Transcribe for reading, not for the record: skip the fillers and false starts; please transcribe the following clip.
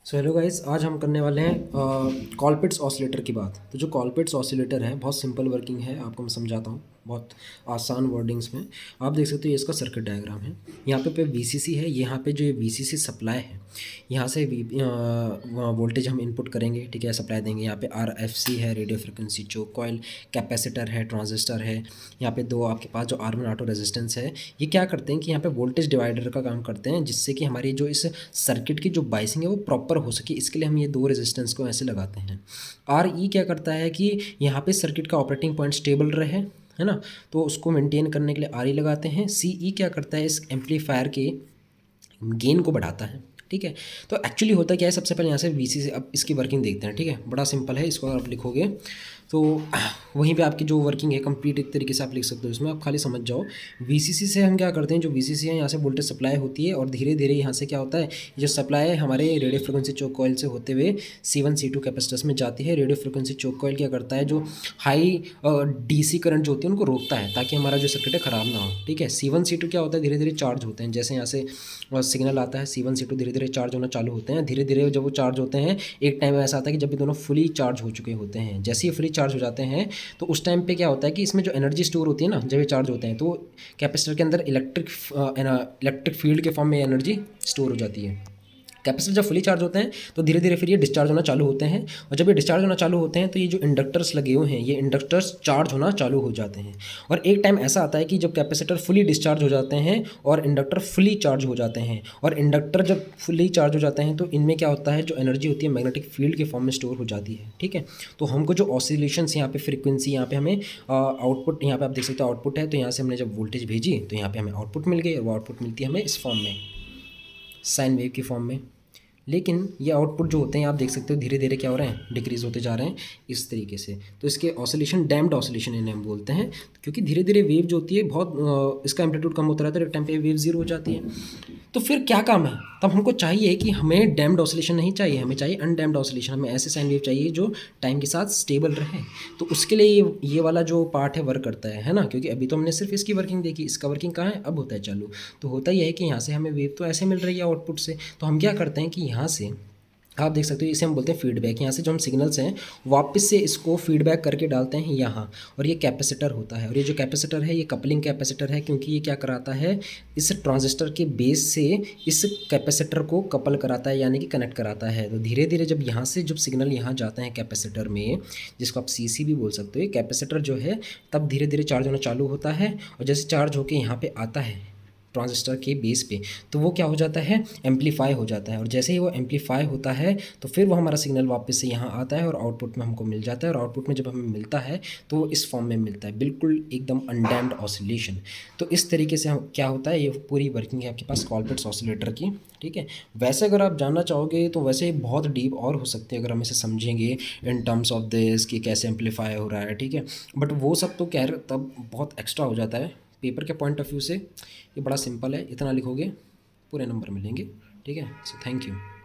So hello guys, आज हम करने वाले हैं कॉलपिट्स ऑसिलेटर की बात। तो जो कॉलपिट्स ऑसिलेटर है बहुत सिंपल वर्किंग है। आपको मैं समझाता हूँ बहुत आसान वर्डिंग्स में। आप देख सकते हो ये इसका सर्किट डायग्राम है। यहाँ पे वीसीसी है। यहाँ पे जो ये वीसीसी सप्लाई है, यहाँ से वोल्टेज हम इनपुट करेंगे, ठीक है, सप्लाई देंगे। यहाँ पे आरएफसी है, radio frequency choke coil, capacitor है, ट्रांजिस्टर है। यहाँ पे दो आपके पास जो आर्मन ऑटो रेजिस्टेंस है, ये क्या करते हैं कि यहाँ पे वोल्टेज डिवाइडर का काम करते हैं, जिससे कि हमारी जो इस सर्किट की जो बाइसिंग है वो प्रॉपर हो सके। इसके लिए हम ये दो रेजिस्टेंस को ऐसे लगाते हैं। आर ई क्या करता है कि यहाँ पे सर्किट का ऑपरेटिंग पॉइंट स्टेबल रहे, है ना, तो उसको मेंटेन करने के लिए आर ई लगाते हैं। सी ई क्या करता है, इस एम्पलीफायर के गेन को बढ़ाता है, ठीक है। तो एक्चुअली होता क्या है, सबसे पहले यहाँ से वीसी से अब इसकी वर्किंग देखते हैं, ठीक है। बड़ा सिंपल है, इसको आप लिखोगे तो वहीं पे आपकी जो वर्किंग है कंप्लीट एक तरीके से आप लिख सकते हो। इसमें आप खाली समझ जाओ। वीसीसी से हम क्या करते हैं, जो वीसीसी है यहाँ से वोल्टेज सप्लाई होती है और धीरे धीरे यहाँ से क्या होता है, जो सप्लाई है हमारे रेडियो फ्रिक्वेंसी चोक कॉइल से होते हुए C1 C2 कैपेसिटर्स में जाती है। रेडियो फ्रिक्वेंसी चोक कॉइल क्या करता है, जो हाई डीसी करंट जो होती है उनको रोकता है ताकि हमारा जो सर्किट है ख़राब ना हो, ठीक है। C1 C2 क्या होता है, धीरे धीरे चार्ज होते हैं। जैसे यहाँ से सिग्नल आता है C1 C2 धीरे धीरे चार्ज होना चालू होते हैं। धीरे धीरे जब वो चार्ज होते हैं, एक टाइम ऐसा आता है कि जब ये दोनों फुली चार्ज हो चुके होते हैं। जैसे ही फुली चार्ज हो जाते हैं तो उस टाइम पे क्या होता है कि इसमें जो एनर्जी स्टोर होती है ना, जब ये चार्ज होते हैं तो कैपेसिटर के अंदर इलेक्ट्रिक फील्ड के फॉर्म में एनर्जी स्टोर हो जाती है। कैपेसिटर जब फुली चार्ज होते हैं तो धीरे धीरे फिर ये डिस्चार्ज होना चालू होते हैं, और जब ये डिस्चार्ज होना चालू होते हैं तो ये जो इंडक्टर्स लगे हुए हैं, ये इंडक्टर्स चार्ज होना चालू हो जाते हैं। और एक टाइम ऐसा आता है कि जब कैपेसिटर फुली डिस्चार्ज हो जाते हैं और इंडक्टर फुली चार्ज हो जाते हैं, और इंडक्टर जब फुली चार्ज हो जाते हैं तो इनमें क्या होता है, जो एनर्जी होती है मैग्नेटिक फील्ड के फॉर्म में स्टोर हो जाती है, ठीक है। तो हमको जो ऑसिलेशंस यहाँ पे फ्रीक्वेंसी, यहाँ पे हमें आउटपुट, यहाँ पे आप देख सकते हो आउटपुट है, तो यहाँ से हमने जब वोल्टेज भेजी तो यहाँ पे हमें आउटपुट मिल गई, और वो आउटपुट मिलती है हमें इस फॉर्म में, साइन वेव की फॉर्म में। लेकिन ये आउटपुट जो होते हैं आप देख सकते हो धीरे धीरे क्या हो रहे हैं, डिक्रीज़ होते जा रहे हैं इस तरीके से। तो इसके ऑसिलेशन डैम्प्ड ऑसिलेशन इन्हें हम बोलते हैं, क्योंकि धीरे धीरे वेव जो होती है बहुत इसका एम्पलीट्यूड कम होता रहता है, एक टाइम पे वेव जीरो हो जाती है। तो फिर क्या काम है, तब हमको चाहिए कि हमें डैम्प्ड ऑसिलेशन नहीं चाहिए, हमें चाहिए अनडैम्प्ड ऑसिलेशन। हमें ऐसे साइन वेव चाहिए जो टाइम के साथ स्टेबल रहे। तो उसके लिए ये वाला जो पार्ट है वर्क करता है ना, क्योंकि अभी तो हमने सिर्फ इसकी वर्किंग देखी, इसका वर्किंग कहाँ है, अब होता है चालू। तो होता ही है कि यहाँ से हमें वेव तो ऐसे मिल रही है आउटपुट से, तो हम क्या करते हैं कि यहाँ से आप देख सकते हो, इसे हम बोलते हैं फीडबैक। यहाँ से जो हम सिग्नल्स हैं वापस से इसको फीडबैक करके डालते हैं यहाँ, और ये कैपेसिटर होता है। और ये जो कैपेसिटर है ये कपलिंग कैपेसिटर है, क्योंकि ये क्या कराता है, इस ट्रांजिस्टर के बेस से इस कैपेसिटर को कपल कराता है, यानी कि कनेक्ट कराता है। तो धीरे धीरे जब यहाँ से जब सिग्नल यहाँ जाते हैं कैपेसिटर में, जिसको आप CC भी बोल सकते हो, ये कैपेसिटर जो है तब धीरे धीरे चार्ज होना चालू होता है, और जैसे चार्ज होकर यहाँ पर आता है ट्रांजिस्टर के बेस पे, तो वो क्या हो जाता है, एम्पलीफाई हो जाता है। और जैसे ही वो एम्पलीफाई होता है तो फिर वो हमारा सिग्नल वापस से यहाँ आता है और आउटपुट में हमको मिल जाता है। और आउटपुट में जब हमें मिलता है तो वो इस फॉर्म में मिलता है, बिल्कुल एकदम अनडैम्प्ड ऑसिलेशन। तो इस तरीके से क्या होता है, ये पूरी वर्किंग है आपके पास कॉलपिट्स ऑसिलेटर की, ठीक है। वैसे अगर आप जानना चाहोगे तो वैसे बहुत डीप और हो सकते हैं अगर हम इसे समझेंगे इन टर्म्स ऑफ दिस कि कैसे एम्पलीफाई हो रहा है, ठीक है। बट वो सब तो खैर तब बहुत एक्स्ट्रा हो जाता है। पेपर के पॉइंट ऑफ व्यू से ये बड़ा सिंपल है, इतना लिखोगे पूरे नंबर मिलेंगे, ठीक है। So thank you.